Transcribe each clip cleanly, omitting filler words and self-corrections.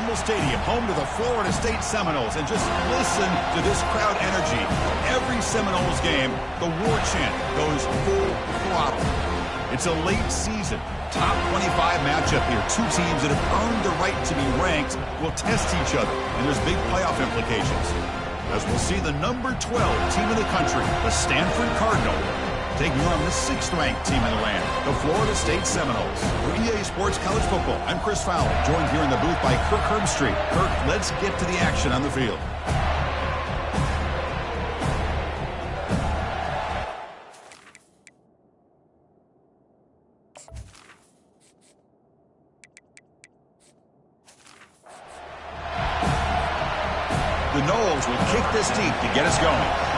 Campbell Stadium, home to the Florida State Seminoles. And just listen to this crowd energy. Every Seminoles game, the war chant goes full throttle. It's a late season, top 25 matchup here. Two teams that have earned the right to be ranked will test each other, and there's big playoff implications. As we'll see the number 12 team in the country, the Stanford Cardinal, taking on the 6th-ranked team in the land, the Florida State Seminoles. For EA Sports College Football, I'm Chris Fowler, joined here in the booth by Kirk Herbstreit. Kirk, let's get to the action on the field. The Noles will kick this deep to get us going.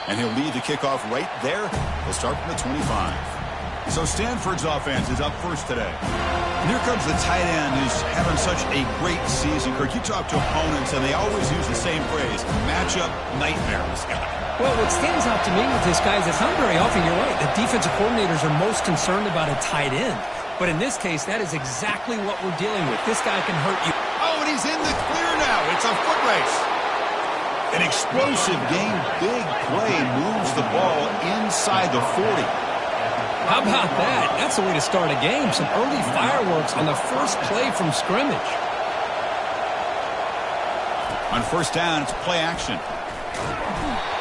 And he'll lead the kickoff right there. He'll start from the 25. So Stanford's offense is up first today. And here comes the tight end who's having such a great season. Kirk, you talk to opponents, and they always use the same phrase, matchup nightmares. Well, what stands out to me with this guy is it's not very often, you're right, the defensive coordinators are most concerned about a tight end. But in this case, that is exactly what we're dealing with. This guy can hurt you. Oh, and he's in the clear now. It's a foot race. An explosive game, big play, moves the ball inside the 40. How about that? That's the way to start a game. Some early fireworks on the first play from scrimmage. On first down, it's play action.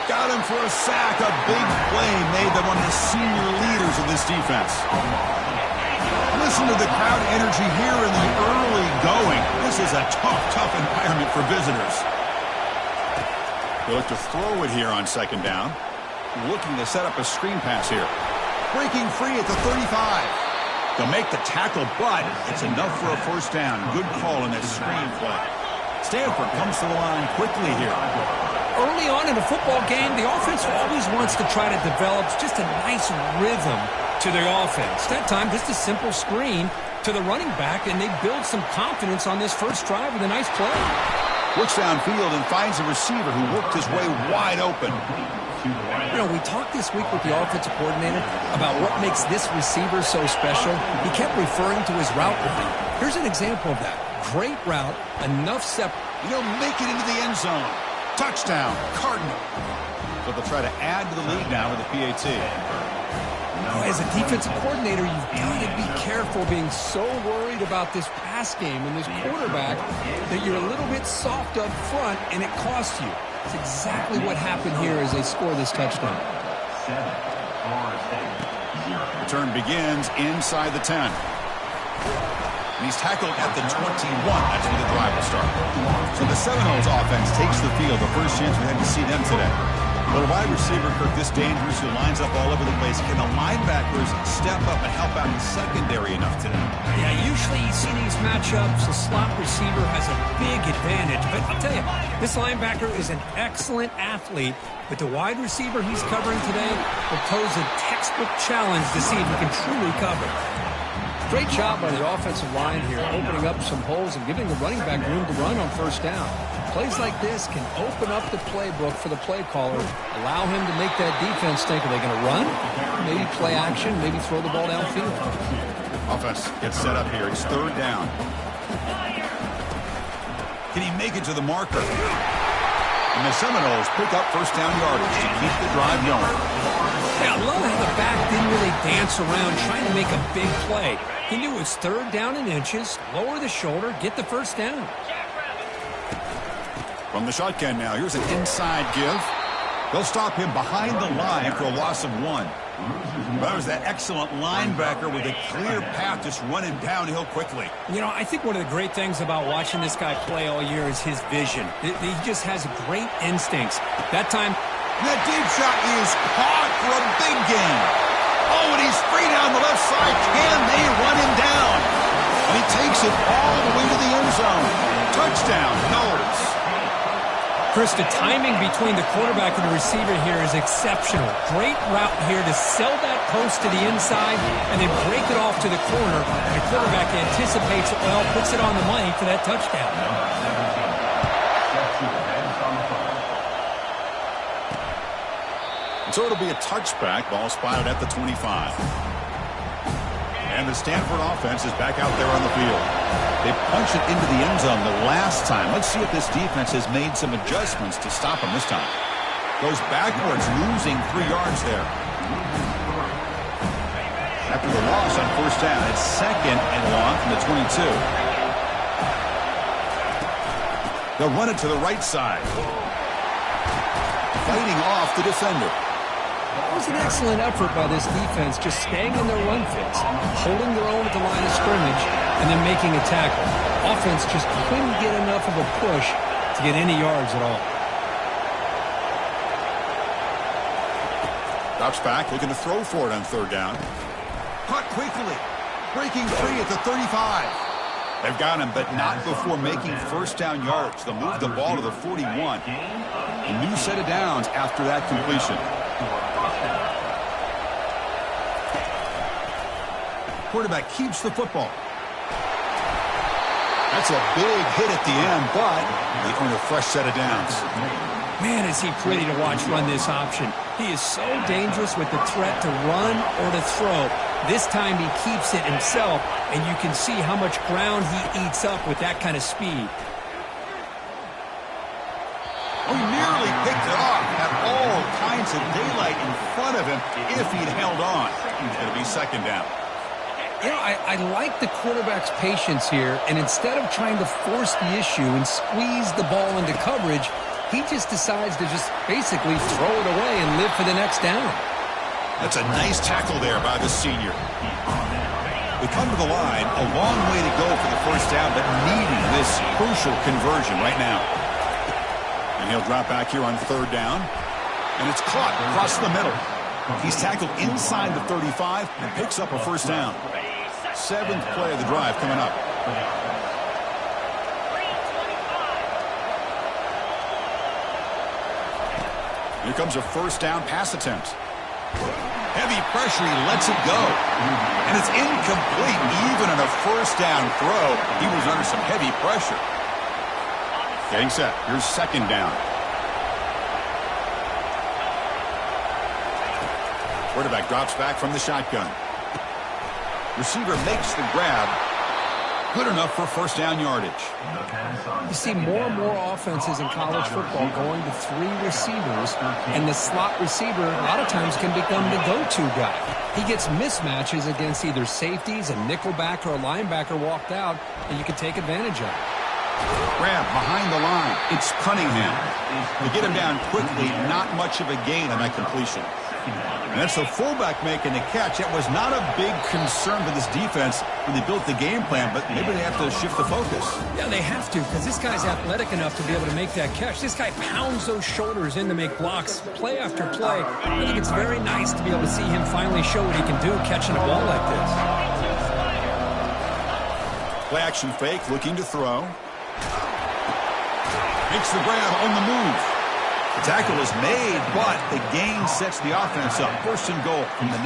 Got him for a sack. A big play made by one of the senior leaders of this defense. Listen to the crowd energy here in the early going. This is a tough environment for visitors. They look to throw it here on second down. Looking to set up a screen pass here. Breaking free at the 35. They'll make the tackle, but it's enough for a first down. Good call in that screen play. Stanford comes to the line quickly here. Early on in a football game, the offense always wants to try to develop just a nice rhythm to their offense. That time, just a simple screen to the running back, and they build some confidence on this first drive with a nice play. Looks downfield and finds a receiver who worked his way wide open. You know, we talked this week with the offensive coordinator about what makes this receiver so special. He kept referring to his route running. Here's an example of that. Great route, enough He'll make it into the end zone. Touchdown, Cardinal. So they'll try to add to the lead now with the PAT. As a defensive coordinator, you've got to be careful being so worried about this pass game and this quarterback that you're a little bit soft up front and it costs you. It's exactly what happened here as they score this touchdown. Return begins inside the 10. And he's tackled at the 21. That's where the drive will start. So the Seminoles offense takes the field. The first chance we had to see them today. Well, wide receiver, Kirk, this dangerous, who lines up all over the place. Can the linebackers step up and help out the secondary enough today? Yeah, usually you see these matchups, the slot receiver has a big advantage. But I'll tell you, this linebacker is an excellent athlete, but the wide receiver he's covering today will pose a textbook challenge to see if he can truly cover. Great job by the offensive line here, opening up some holes and giving the running back room to run on first down. Plays like this can open up the playbook for the play caller, allow him to make that defense think, are they going to run? Maybe play action, maybe throw the ball downfield. Offense gets set up here. It's third down. Can he make it to the marker? And the Seminoles pick up first down yardage to keep the drive going. Yeah, I love how the back didn't really dance around trying to make a big play. He knew it was third down in inches, lower the shoulder, get the first down. From the shotgun now, here's an inside give. They'll stop him behind the line for a loss of 1. That was that excellent linebacker with a clear path just running downhill quickly. You know, I think one of the great things about watching this guy play all year is his vision. He just has great instincts. That time, that deep shot is caught for a big gain. Oh, and he's free down the left side. Can they run him down? And he takes it all the way to the end zone. Touchdown, Noles. Chris, the timing between the quarterback and the receiver here is exceptional. Great route here to sell that post to the inside and then break it off to the corner. And the quarterback anticipates it well, puts it on the money for that touchdown. So it'll be a touchback. Ball spotted at the 25. And the Stanford offense is back out there on the field. They punched it into the end zone the last time. Let's see if this defense has made some adjustments to stop them this time. Goes backwards, losing 3 yards there. After the loss on first down, it's 2nd and long from the 22. They'll run it to the right side. Fighting off the defender. It was an excellent effort by this defense, just staying in their run fits, holding their own at the line of scrimmage, and then making a tackle. Offense just couldn't get enough of a push to get any yards at all. Drops back, looking to throw for it on 3rd down. Caught quickly, breaking free at the 35. They've got him, but not before making first down yards. They'll move the ball to the 41. A new set of downs after that completion. Quarterback keeps the football. That's a big hit at the end, but they earn a fresh set of downs. Man, is he pretty to watch run this option. He is so dangerous with the threat to run or to throw. This time he keeps it himself, and you can see how much ground he eats up with that kind of speed. Oh, nearly picked it off. Had all kinds of daylight in front of him if he'd held on. It's going to be 2nd down. You know, I like the quarterback's patience here, and instead of trying to force the issue and squeeze the ball into coverage, he just decides to just basically throw it away and live for the next down. That's a nice tackle there by the senior. We come to the line, a long way to go for the first down, but needing this crucial conversion right now. And he'll drop back here on 3rd down, and it's caught across the middle. He's tackled inside the 35 and picks up a first down. 7th play of the drive coming up. Here comes a first down pass attempt. Heavy pressure, he lets it go. And it's incomplete. Even in a first down throw, he was under some heavy pressure. Getting set. Here's 2nd down. Quarterback drops back from the shotgun. Receiver makes the grab. Good enough for first down yardage. You see more and more offenses in college football going to 3 receivers, and the slot receiver a lot of times can become the go-to guy. He gets mismatches against either safeties, a nickelback, or a linebacker walked out, and you can take advantage of it. Grab behind the line. It's Cunningham. They get him down quickly. Not much of a gain on that completion. And that's the fullback making the catch. That was not a big concern for this defense when they built the game plan, but maybe they have to shift the focus. Yeah, they have to, because this guy's athletic enough to be able to make that catch. This guy pounds those shoulders in to make blocks play after play. I think it's very nice to be able to see him finally show what he can do catching a ball like this. Play action fake, looking to throw. Makes the grab on the move. The tackle is made, but the gain sets the offense up. 1st and goal from the 9.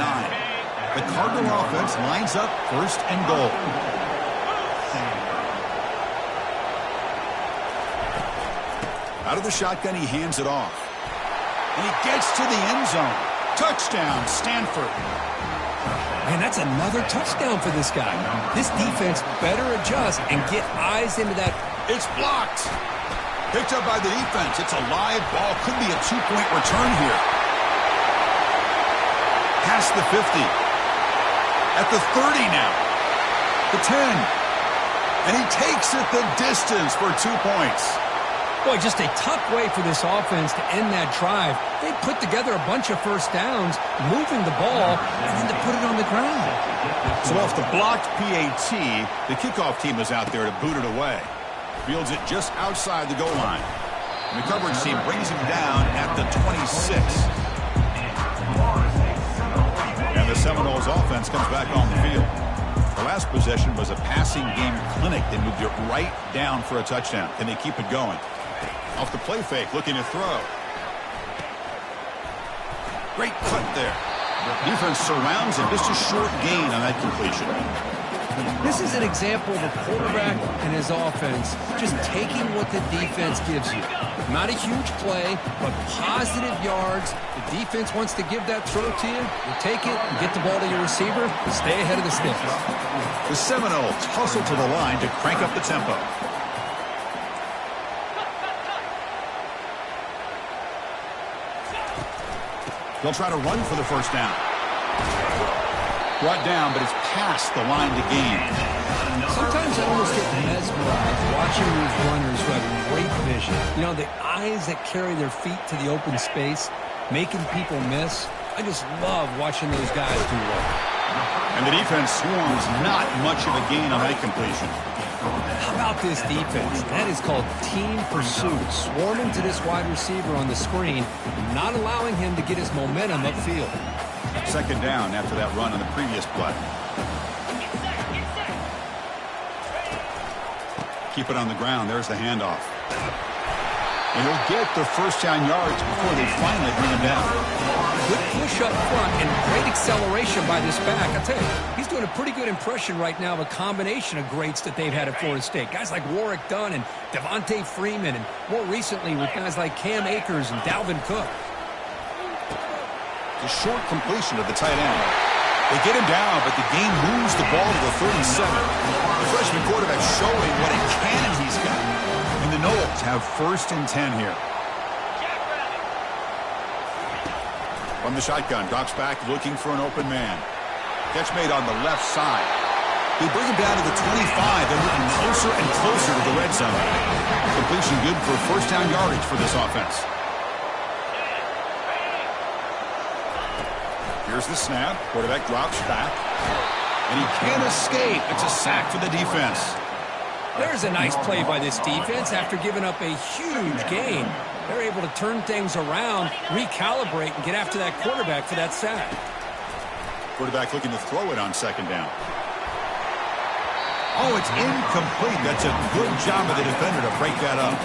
The Cardinal offense lines up 1st and goal. Out of the shotgun, he hands it off. And he gets to the end zone. Touchdown, Stanford. Man, that's another touchdown for this guy. This defense better adjust and get eyes into that. It's blocked. Picked up by the defense. It's a live ball. Could be a 2-point return here. Past the 50. At the 30 now. The 10. And he takes it the distance for 2 points. Boy, just a tough way for this offense to end that drive. They put together a bunch of first downs, moving the ball, and then to put it on the ground. So off the blocked PAT, the kickoff team is out there to boot it away. Fields it just outside the goal line. And the coverage team brings him down at the 26. And the Seminoles offense comes back on the field. The last possession was a passing game clinic. They moved it right down for a touchdown. Can they keep it going? Off the play fake, looking to throw. Great cut there. Defense surrounds him. Just a short gain on that completion. This is an example of a quarterback and his offense just taking what the defense gives you. Not a huge play, but positive yards. The defense wants to give that throw to you. You take it, you get the ball to your receiver, and stay ahead of the sticks. The Seminoles hustle to the line to crank up the tempo. They'll try to run for the first down. Brought down, but it's past the line to gain. Sometimes I almost get mesmerized watching these runners who have great vision. You know, the eyes that carry their feet to the open space, making people miss. I just love watching those guys do work. And the defense swarms not much of a gain on that completion. How about this defense? That is called team pursuit. Swarming to this wide receiver on the screen, not allowing him to get his momentum upfield. Second down after that run on the previous play. Keep it on the ground. There's the handoff. And he'll get the first down yards before they finally bring him down. Good push up front and great acceleration by this back. I'll tell you, he's doing a pretty good impression right now of a combination of greats that they've had at Florida State. Guys like Warwick Dunn and Devontae Freeman, and more recently with guys like Cam Akers and Dalvin Cook. The short completion of the tight end. They get him down, but the game moves the ball to the 37. The freshman quarterback showing what a cannon he's got. And the Noles have first and 10 here. From the shotgun, drops back looking for an open man. Catch made on the left side. They bring him down to the 25. They're moving closer and closer to the red zone. Completion good for first down yardage for this offense. Here's the snap. Quarterback drops back. And he can't escape. It's a sack for the defense. There's a nice play by this defense after giving up a huge gain. They're able to turn things around, recalibrate, and get after that quarterback for that sack. Quarterback looking to throw it on second down. Oh, it's incomplete. That's a good job of the defender to break that up.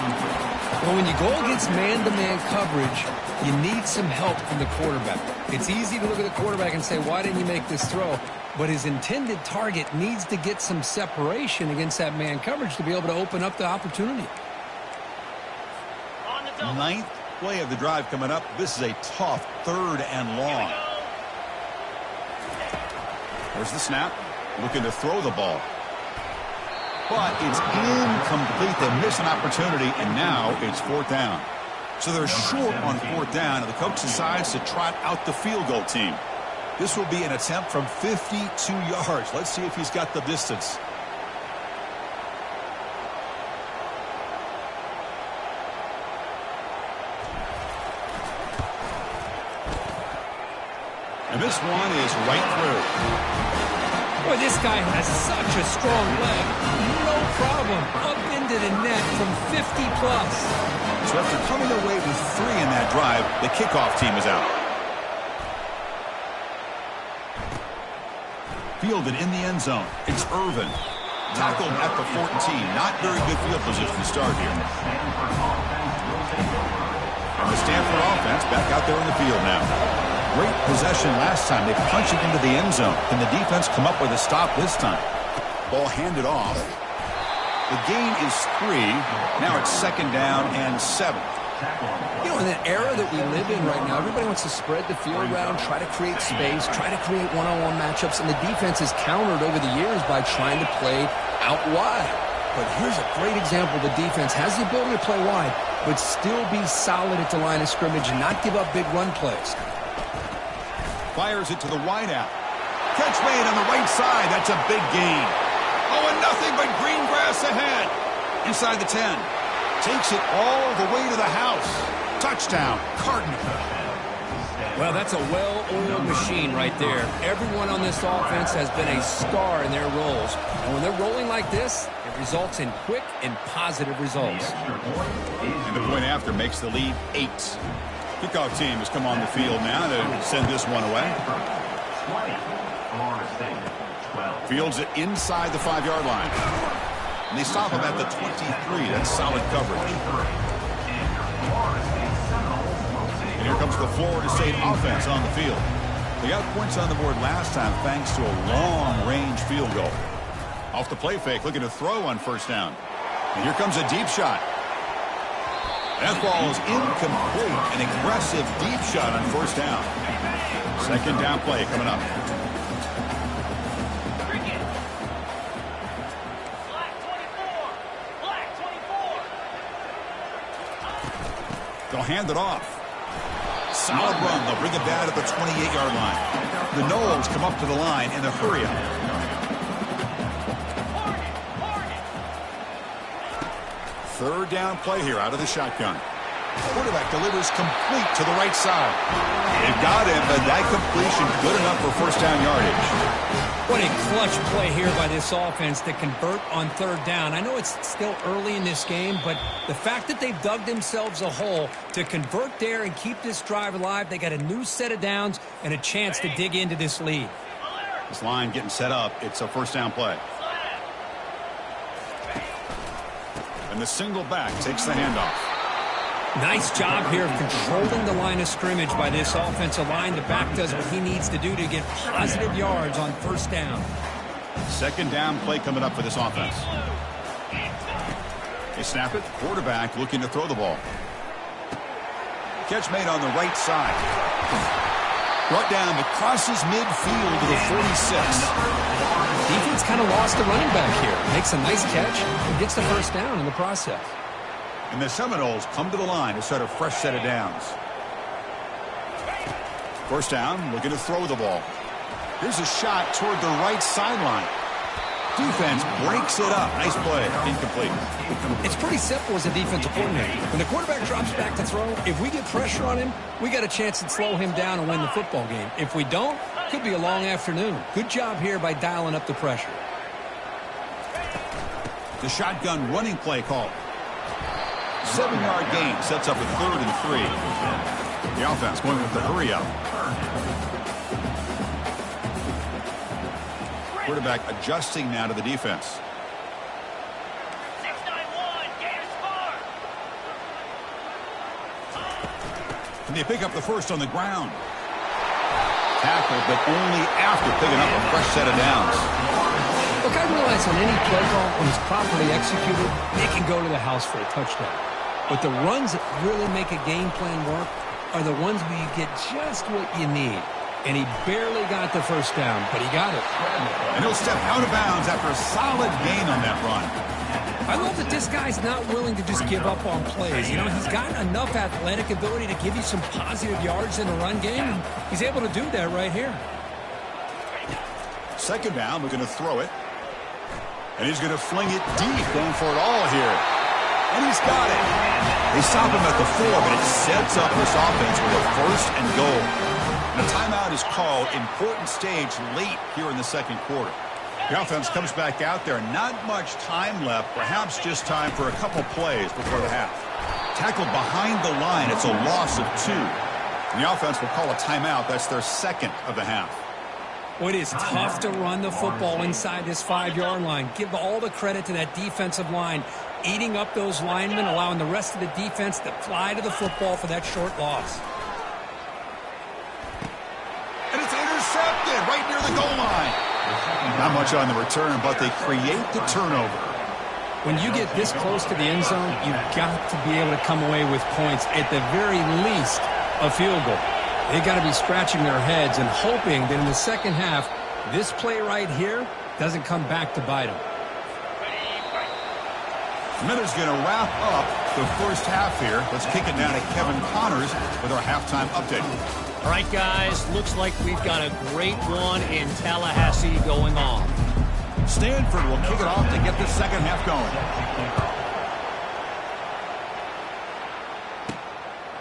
Well, when you go against man-to-man coverage, you need some help from the quarterback. It's easy to look at the quarterback and say, why didn't you make this throw? But his intended target needs to get some separation against that man coverage to be able to open up the opportunity. Ninth play of the drive coming up. This is a tough third and long. There's the snap. Looking to throw the ball. But it's incomplete. They miss an opportunity, and now it's fourth down. So they're short on fourth down, and the coach decides to trot out the field goal team. This will be an attempt from 52 yards. Let's see if he's got the distance. And this one is right through. Boy, this guy has such a strong leg. No problem. Up into the net from 50-plus. So after coming away with 3 in that drive, the kickoff team is out. Fielded in the end zone. It's Irvin. Tackled at the 14. Not very good field position to start here. And the Stanford offense back out there in the field now. Great possession last time. They punch it into the end zone. Can the defense come up with a stop this time? Ball handed off. The gain is 3. Now it's second down and 7. You know, in the era that we live in right now, everybody wants to spread the field around, try to create space, try to create one-on-one matchups, and the defense has countered over the years by trying to play out wide. But here's a great example. The defense has the ability to play wide, but still be solid at the line of scrimmage and not give up big run plays. Fires it to the wideout. Catch made on the right side. That's a big gain. Oh, and nothing but green grass ahead. Inside the 10. Takes it all the way to the house. Touchdown, Cardinal. Well, that's a well-oiled machine right there. Everyone on this offense has been a star in their roles. And when they're rolling like this, it results in quick and positive results. And the point after makes the lead 8. Kickoff team has come on the field now to send this one away. Fields it inside the 5-yard line. And they stop him at the 23. That's solid coverage. And here comes the Florida State offense on the field. They got points on the board last time thanks to a long-range field goal. Off the play fake, looking to throw on first down. And here comes a deep shot. That ball is incomplete. An aggressive deep shot on first down. Second down play coming up. They'll hand it off. Solid run. They'll bring it down at the 28-yard line. The Noles come up to the line in a hurry-up. Third down play here out of the shotgun. Quarterback delivers complete to the right side. They've got him, but that completion good enough for first down yardage. What a clutch play here by this offense to convert on third down. I know it's still early in this game, but the fact that they've dug themselves a hole to convert there and keep this drive alive, they got a new set of downs and a chance to dig into this lead. This line getting set up. It's a first down play. And the single back takes the handoff. Nice job here of controlling the line of scrimmage by this offensive line. The back does what he needs to do to get positive yards on first down. Second down play coming up for this offense. They snap it. Quarterback looking to throw the ball. Catch made on the right side. Brought down, but crosses midfield to the 46. Defense kind of lost the running back here. Makes a nice catch and gets the first down in the process. And the Seminoles come to the line to start a fresh set of downs. First down, looking to throw the ball. Here's a shot toward the right sideline. Defense breaks it up. Nice play. Incomplete. It's pretty simple as a defensive coordinator. When the quarterback drops back to throw, if we get pressure on him, we got a chance to slow him down and win the football game. If we don't, it could be a long afternoon. Good job here by dialing up the pressure. The shotgun running play call. 7-yard gain sets up a 3rd and 3. The offense going with the hurry-up. Quarterback adjusting now to the defense. 691, Gators score. And they pick up the first on the ground. Tackled, but only after picking up a fresh set of downs. Look, I realize on any play call, when it's properly executed, it can go to the house for a touchdown. But the runs that really make a game plan work are the ones where you get just what you need. And he barely got the first down, but he got it. And he'll step out of bounds after a solid gain on that run. I love that this guy's not willing to just give up on plays. You know, he's got enough athletic ability to give you some positive yards in the run game, and he's able to do that right here. Second down, we're going to throw it. And he's going to fling it deep, going for it all here. And he's got it. They stop him at the 4, but it sets up this offense with a first and goal. And a timeout is called. Important stage late here in the second quarter. The offense comes back out there. Not much time left. Perhaps just time for a couple plays before the half. Tackled behind the line. It's a loss of 2. And the offense will call a timeout. That's their second of the half. Well, it is tough to run the football inside this 5-yard line. Give all the credit to that defensive line, eating up those linemen, allowing the rest of the defense to fly to the football for that short loss. And it's intercepted right near the goal line. Not much on the return, but they create the turnover. When you get this close to the end zone, you've got to be able to come away with points, at the very least a field goal. They've got to be scratching their heads and hoping that in the second half, this play right here doesn't come back to bite them. Miller's going to wrap up the first half here. Let's kick it down to Kevin Connors with our halftime update. All right, guys, looks like we've got a great one in Tallahassee going on. Stanford will kick it off to get the second half going.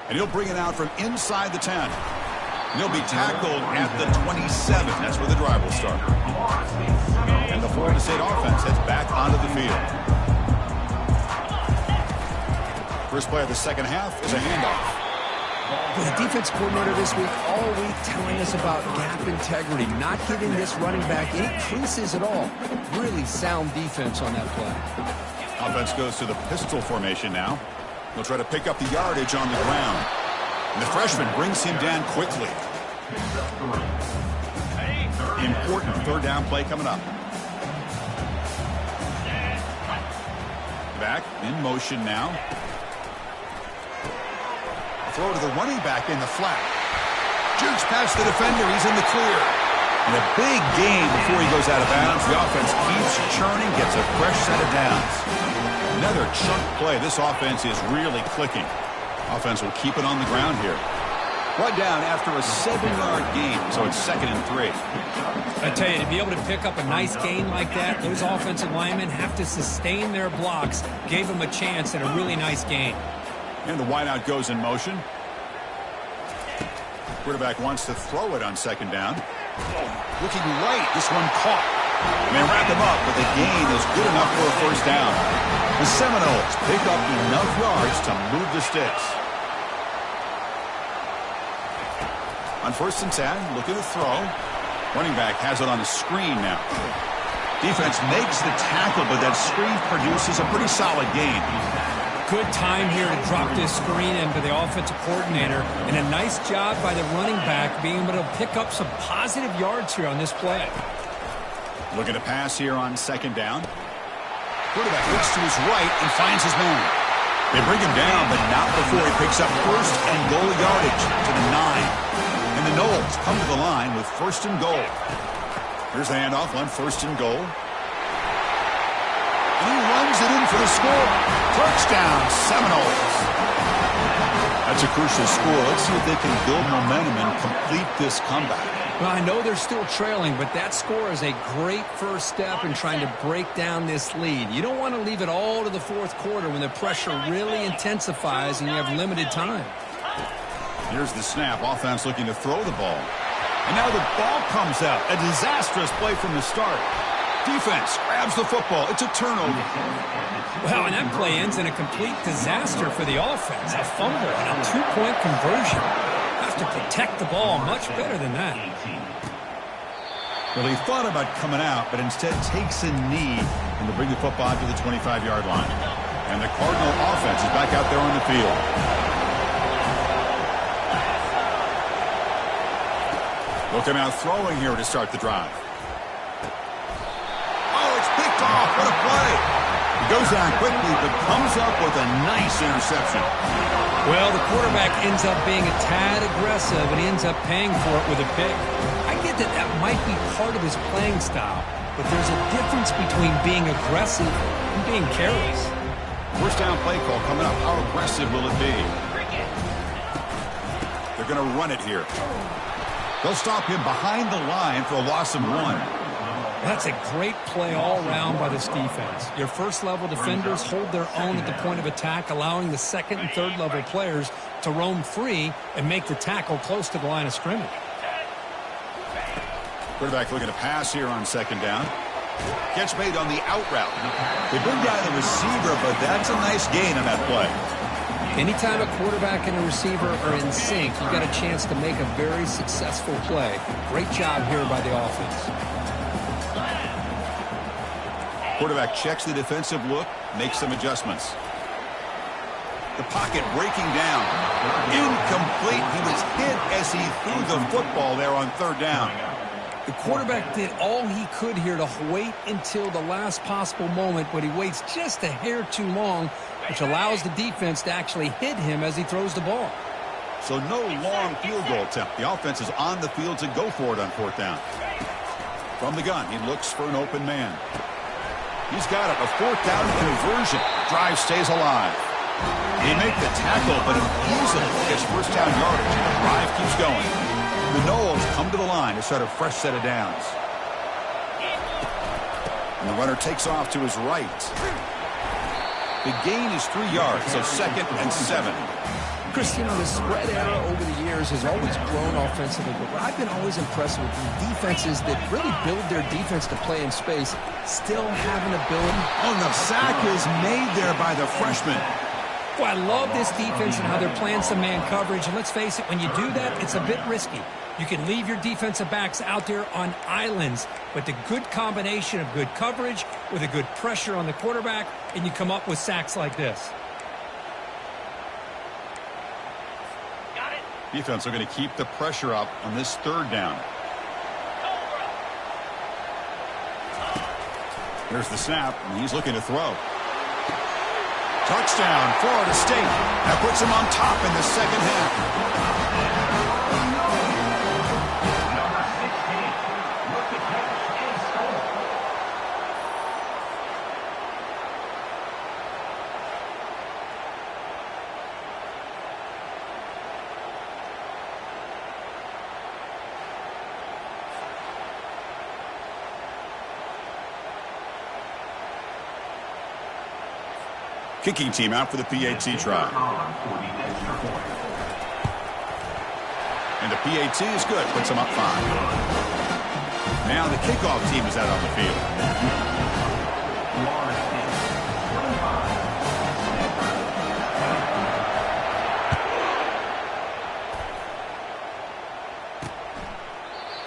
And he'll bring it out from inside the 10. And he'll be tackled at the 27. That's where the drive will start. And the Florida State offense heads back onto the field. First play of the second half is a handoff. Well, the defense coordinator this week all week telling us about gap integrity, not giving this running back any creases at all. Really sound defense on that play. Offense goes to the pistol formation now. He'll try to pick up the yardage on the ground. And the freshman brings him down quickly. Important third down play coming up. back in motion now. Throw to the running back in the flat. Jukes past the defender. He's in the clear. And a big gain before he goes out of bounds. The offense keeps churning, gets a fresh set of downs. Another chunk play. This offense is really clicking. Offense will keep it on the ground here. Brought down after a 7-yard gain, so it's 2nd and 3. I tell you, to be able to pick up a nice gain like that, those offensive linemen have to sustain their blocks. Gave them a chance and a really nice gain. And the wideout goes in motion. Quarterback wants to throw it on 2nd down. Looking right, this one caught. And they wrap him up, but the gain is good enough for a 1st down. The Seminoles pick up enough yards to move the sticks. On 1st and 10, looking to throw. Running back has it on a screen now. Defense makes the tackle, but that screen produces a pretty solid gain. Good time here to drop this screen in for the offensive coordinator, and a nice job by the running back being able to pick up some positive yards here on this play. Looking to pass here on 2nd down. Quarterback looks to his right and finds his man. They bring him down, but not before he picks up 1st and goal yardage to the 9. And the Noles come to the line with 1st and goal. Here's the handoff on 1st and goal. And he runs it in for the score. Touchdown, Seminoles. That's a crucial score. Let's see if they can build momentum and complete this comeback. Well, I know they're still trailing, but that score is a great first step in trying to break down this lead. You don't want to leave it all to the 4th quarter when the pressure really intensifies and you have limited time. Here's the snap. Offense looking to throw the ball. And now the ball comes out. A disastrous play from the start. Defense grabs the football. It's a turnover. Well, and that play ends in a complete disaster for the offense. A fumble and a 2-point conversion. Have to protect the ball much better than that. Well, he thought about coming out, but instead takes a knee and to bring the football to the 25-yard line. And the Cardinal offense is back out there on the field. They'll come out throwing here to start the drive. Oh, it's picked off. What a play. He goes down quickly, but comes up with a nice interception. Well, the quarterback ends up being a tad aggressive, and he ends up paying for it with a pick. I get that that might be part of his playing style, but there's a difference between being aggressive and being careless. 1st down play call coming up. How aggressive will it be? They're going to run it here. They'll stop him behind the line for a loss of 1. That's a great play all around by this defense. Your 1st-level defenders hold their own at the point of attack, allowing the 2nd and 3rd-level players to roam free and make the tackle close to the line of scrimmage. Quarterback looking to pass here on 2nd down. Catch made on the out route. They bring down the receiver, but that's a nice gain on that play. Anytime a quarterback and a receiver are in sync, you've got a chance to make a very successful play. Great job here by the offense. Quarterback checks the defensive look, makes some adjustments. The pocket breaking down. Incomplete. He was hit as he threw the football there on 3rd down. The quarterback did all he could here to wait until the last possible moment, but he waits just a hair too long, which allows the defense to actually hit him as he throws the ball. So no long field goal attempt. The offense is on the field to go for it on 4th down. From the gun, he looks for an open man. He's got it. A 4th down conversion. Drive stays alive. They make the tackle, but he easily gets 1st down yardage, and the drive keeps going. The Noles come to the line to start a fresh set of downs. And the runner takes off to his right. The gain is 3 yards, so 2nd and 7. Chris, you know, the spread era over the years has always grown offensively, but I've been always impressed with the defenses that really build their defense to play in space, still have an ability. Oh, the sack is made there by the freshman. Well, I love this defense and how they're playing some man coverage, and let's face it, when you do that, it's a bit risky. You can leave your defensive backs out there on islands, but the good combination of good coverage with a good pressure on the quarterback, and you come up with sacks like this. Got it. Defense are going to keep the pressure up on this 3rd down. Here's the snap, and he's looking to throw. Touchdown, Florida State. That puts them on top in the second half. Kicking team out for the PAT try. And the PAT is good. Puts them up 5. Now the kickoff team is out on the field.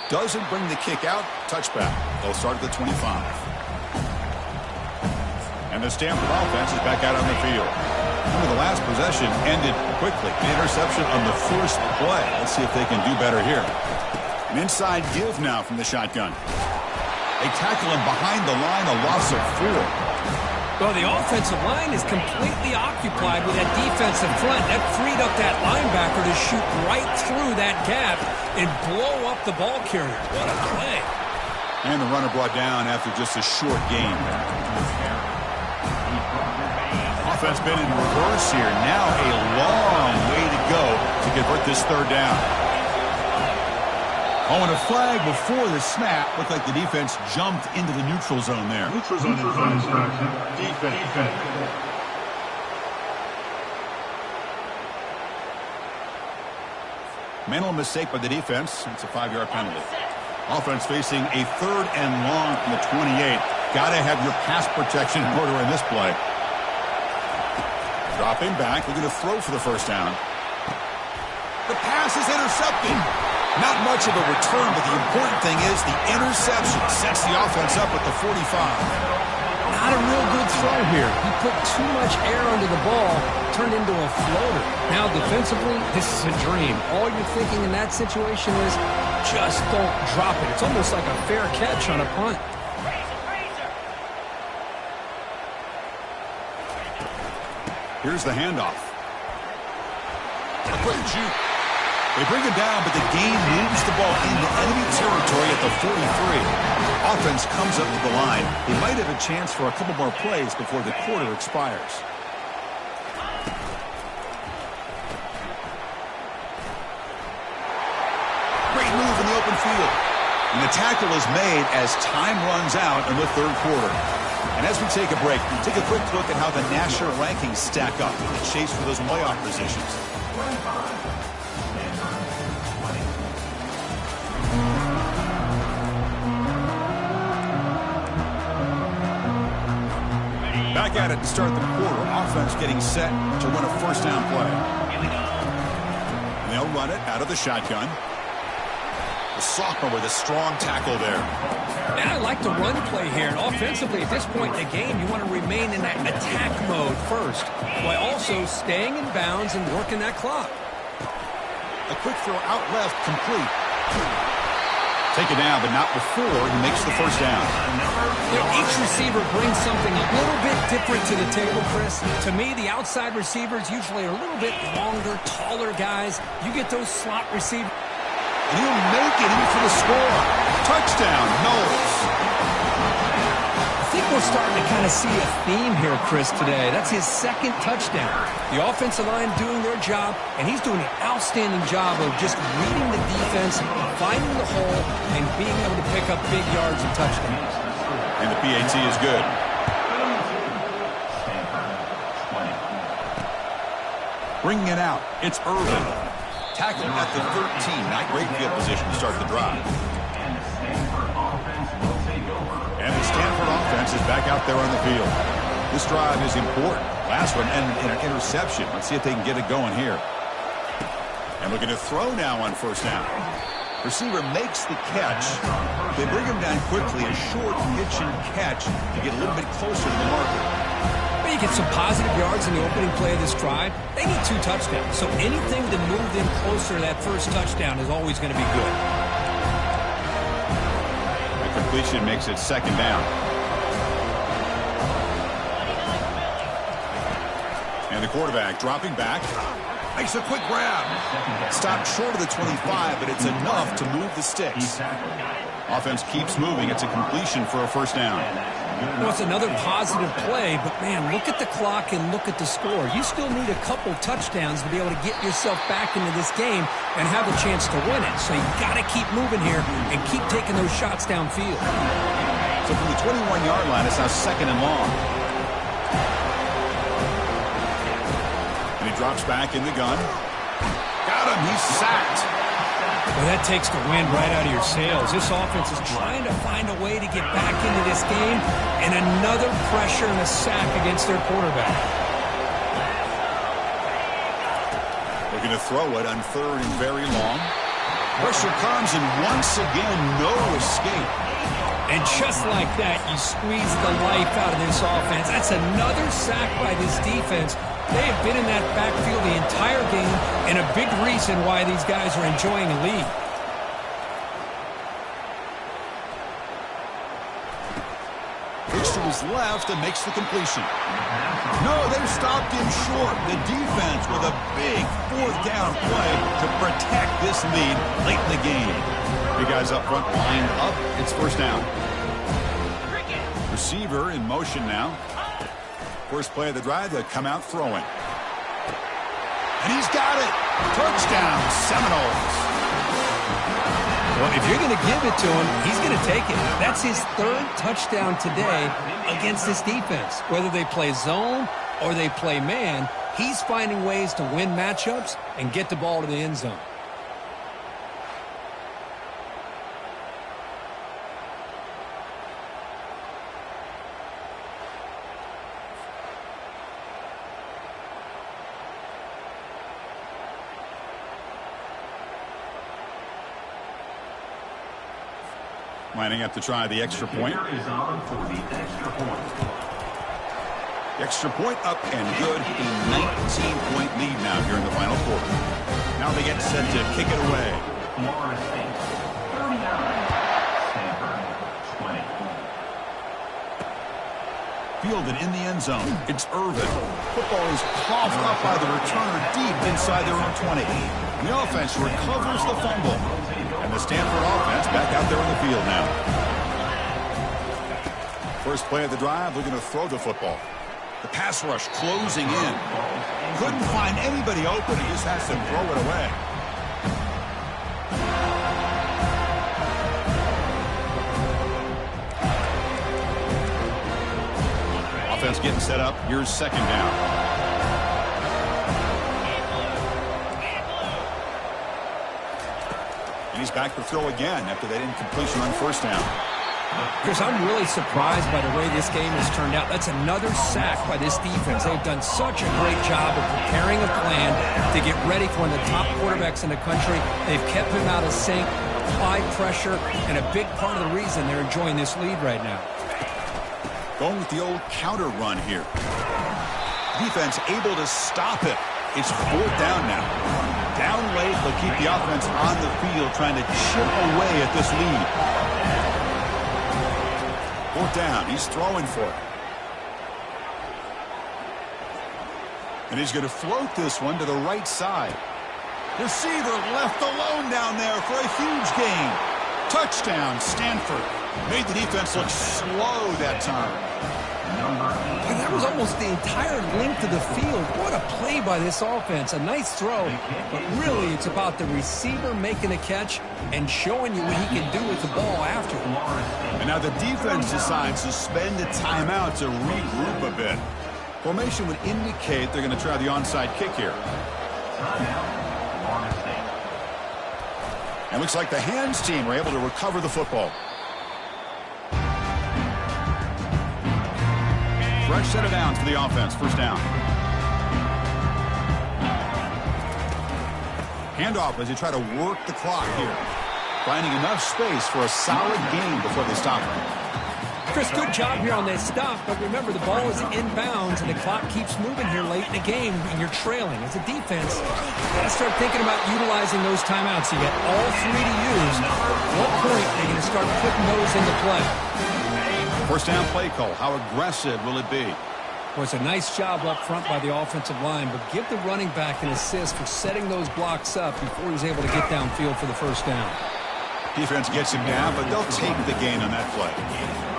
Doesn't bring the kick out. Touchback. They'll start at the 25. And the Stanford offense is back out on the field. Remember, the last possession ended quickly. An interception on the first play. Let's see if they can do better here. An inside give now from the shotgun. They tackle him behind the line, a loss of 4. Well, the offensive line is completely occupied with that defensive front. That freed up that linebacker to shoot right through that gap and blow up the ball carrier. What a play. And the runner brought down after just a short gain. Offense been in reverse here. Now a long way to go to convert this third down. Oh, and a flag before the snap. Looked like the defense jumped into the neutral zone there. Neutral zone infraction. Defense. Mental mistake by the defense. It's a 5-yard penalty. Offense facing a 3rd and long from the 28. Got to have your pass protection in order in this play. Dropping back, looking to throw for the first down. The pass is intercepted. Not much of a return, but the important thing is the interception sets the offense up at the 45. Not a real good throw here. He put too much air under the ball, turned into a floater. Now defensively, this is a dream. All you're thinking in that situation is just don't drop it. It's almost like a fair catch on a punt. Here's the handoff. A quick juke. They bring him down, but the game moves the ball into enemy territory at the 43. Offense comes up to the line. They might have a chance for a couple more plays before the quarter expires. Great move in the open field. And the tackle is made as time runs out in the third quarter. And as we take a break, we take a quick look at how the national rankings stack up in the chase for those playoff positions. Back at it to start the quarter. Offense getting set to run a first down play. And they'll run it out of the shotgun. The sophomore with a strong tackle there. And I like the run play here. And offensively, at this point in the game, you want to remain in that attack mode first, while also staying in bounds and working that clock. A quick throw out left, complete. Take it down, but not before he makes the first down. You know, each receiver brings something a little bit different to the table, Chris. To me, the outside receivers usually are a little bit longer, taller guys. You get those slot receivers. And he'll make it in for the score. Touchdown, Knowles. I think we're starting to kind of see a theme here, Chris, today. That's his second touchdown. The offensive line doing their job, and he's doing an outstanding job of just reading the defense, finding the hole, and being able to pick up big yards and touchdowns. And the PAT is good. Bringing it out, it's Irvin. Tackled at the 13. Not great field position to start the drive. And the Stanford offense is back out there on the field. This drive is important. Last one ended in an interception. Let's see if they can get it going here. And looking to throw now on first down. Receiver makes the catch. They bring him down quickly. A short pitch and catch to get a little bit closer to the marker. But you get some positive yards in the opening play of this drive. They need 2 touchdowns. So anything to move them closer to that first touchdown is always going to be good. That completion makes it second down. quarterback dropping back. Makes a quick grab. Stopped short of the 25, but it's enough to move the sticks. Offense keeps moving. It's a completion for a first down. Well, it's another positive play, but, man, look at the clock and look at the score. You still need a couple touchdowns to be able to get yourself back into this game and have a chance to win it. So you got to keep moving here and keep taking those shots downfield. So from the 21-yard line, it's now 2nd and long. And he drops back in the gun. Got him. He's sacked. Well, that takes the wind right out of your sails. This offense is trying to find a way to get back into this game, and another pressure and a sack against their quarterback. Looking to throw it on 3rd and very long. Pressure comes, and once again, no escape. And just like that, you squeeze the life out of this offense. That's another sack by this defense. They have been in that backfield the entire game, and a big reason why these guys are enjoying a lead. Pitch to his left and makes the completion. No, they've stopped him short. The defense with a big 4th down play to protect this lead late in the game. Big guys up front lined up. It's first down. Receiver in motion now. First play of the drive, they come out throwing. And he's got it. Touchdown, Seminoles. Well, if you're going to give it to him, he's going to take it. That's his 3rd touchdown today against this defense. Whether they play zone or they play man, he's finding ways to win matchups and get the ball to the end zone. Lining up to try the extra point. The extra point up and good. A 19-point lead now here in the final quarter. Now they get set to kick it away. Fielded in the end zone. It's Irvin. Football is coughed up by the returner deep inside their own 20. The offense recovers the fumble. And the Stanford offense back out there on the field now. First play of the drive, looking to throw the football. The pass rush closing in. Couldn't find anybody open. He just has to throw it away. Offense getting set up. Here's 2nd down. And he's back to throw again after that incompletion on 1st down. Chris, I'm really surprised by the way this game has turned out. That's another sack by this defense. They've done such a great job of preparing a plan to get ready for one of the top quarterbacks in the country. They've kept him out of sync, applied pressure, and a big part of the reason they're enjoying this lead right now. Going with the old counter run here. Defense able to stop it. It's 4th down now. Down late, they'll keep the offense on the field trying to chip away at this lead. 4th down. He's throwing for it. And he's going to float this one to the right side. Receiver left alone down there for a huge gain. Touchdown, Stanford. Made the defense look slow that time. And that was almost the entire length of the field. What a play by this offense. A nice throw, but really it's about the receiver making a catch and showing you what he can do with the ball after. And now the defense decides to spend a timeout to regroup a bit. Formation would indicate they're going to try the onside kick here. And looks like the hands team were able to recover the football. Fresh set of downs for the offense. First down. Handoff as they try to work the clock here. Finding enough space for a solid gain before they stop it. Chris, good job here on that stop, but remember the ball is inbounds and the clock keeps moving here late in the game and you're trailing. As a defense, you got to start thinking about utilizing those timeouts. You got all 3 to use. At what point are you going to start putting those into play? First down play call. How aggressive will it be? Well, it's a nice job up front by the offensive line, but give the running back an assist for setting those blocks up before he's able to get downfield for the first down. Defense gets him down, but they'll take the gain on that play.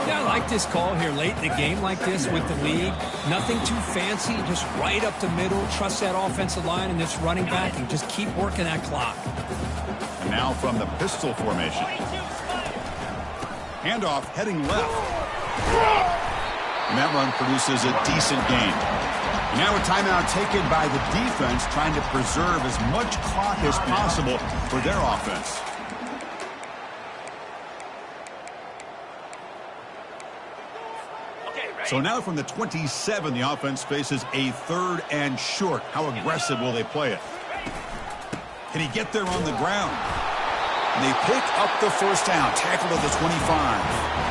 Yeah, I like this call here late in the game like this with the lead. Nothing too fancy, just right up the middle. Trust that offensive line and this running back and just keep working that clock. And now from the pistol formation. Handoff heading left. And that run produces a decent gain. And now a timeout taken by the defense, trying to preserve as much clock as possible for their offense. So now from the 27, the offense faces a 3rd and short. How aggressive will they play it? Can he get there on the ground? And they pick up the first down, tackled at the 25.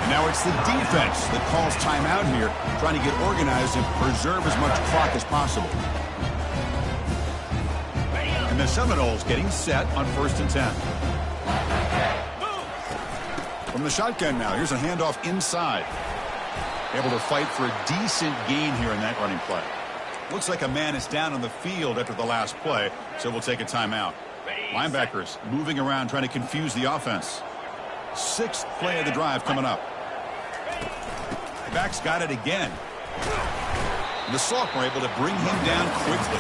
And now it's the defense that calls timeout here, trying to get organized and preserve as much clock as possible. And the Seminoles getting set on 1st and 10. From the shotgun now, here's a handoff inside. Able to fight for a decent gain here in that running play. Looks like a man is down on the field after the last play, so we'll take a timeout. Linebackers moving around, trying to confuse the offense. 6th play of the drive coming up. Backs got it again. And the sophomore able to bring him down quickly.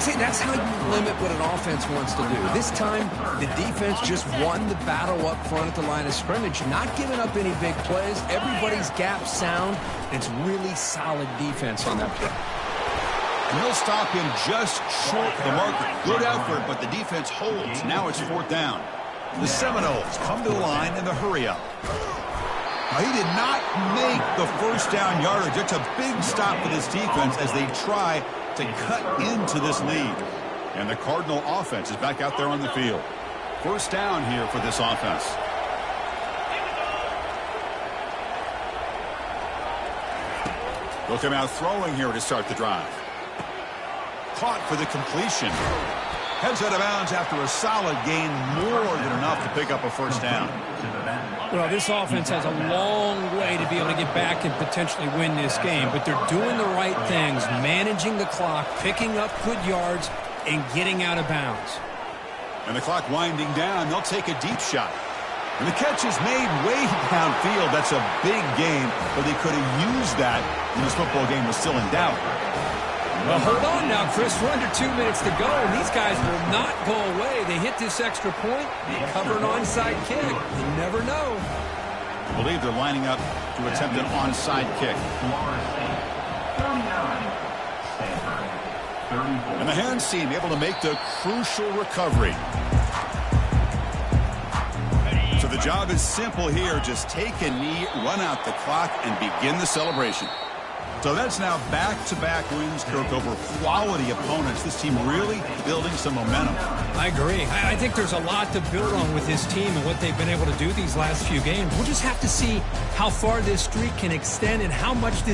See, that's how you limit what an offense wants to do. This time, the defense just won the battle up front at the line of scrimmage, not giving up any big plays. Everybody's gap sound. It's really solid defense on that play. And he'll stop him just short of the marker. Good effort, but the defense holds. Now it's 4th down. The Seminoles come to the line in the hurry-up. Now, he did not make the first down yardage. It's a big stop for this defense as they try to cut into this lead. And the Cardinal offense is back out there on the field. 1st down here for this offense. They'll come out throwing here to start the drive. Caught for the completion. Heads out of bounds after a solid gain, more than enough to pick up a first down. Well, this offense has a long way to be able to get back and potentially win this game, but they're doing the right things, managing the clock, picking up good yards, and getting out of bounds. And the clock winding down, they'll take a deep shot. And the catch is made way downfield. That's a big gain, but they could have used that when this football game was still in doubt. Well, hold on now, Chris. We're under 2 minutes to go, and these guys will not go away. They hit this extra point, cover an onside kick. You never know. I believe they're lining up to attempt an onside kick. And the hands team able to make the crucial recovery. So the job is simple here. Just take a knee, run out the clock, and begin the celebration. So that's now back-to-back wins, Kirk, over quality opponents. This team really building some momentum. I agree. I think there's a lot to build on with this team and what they've been able to do these last few games. We'll just have to see how far this streak can extend and how much this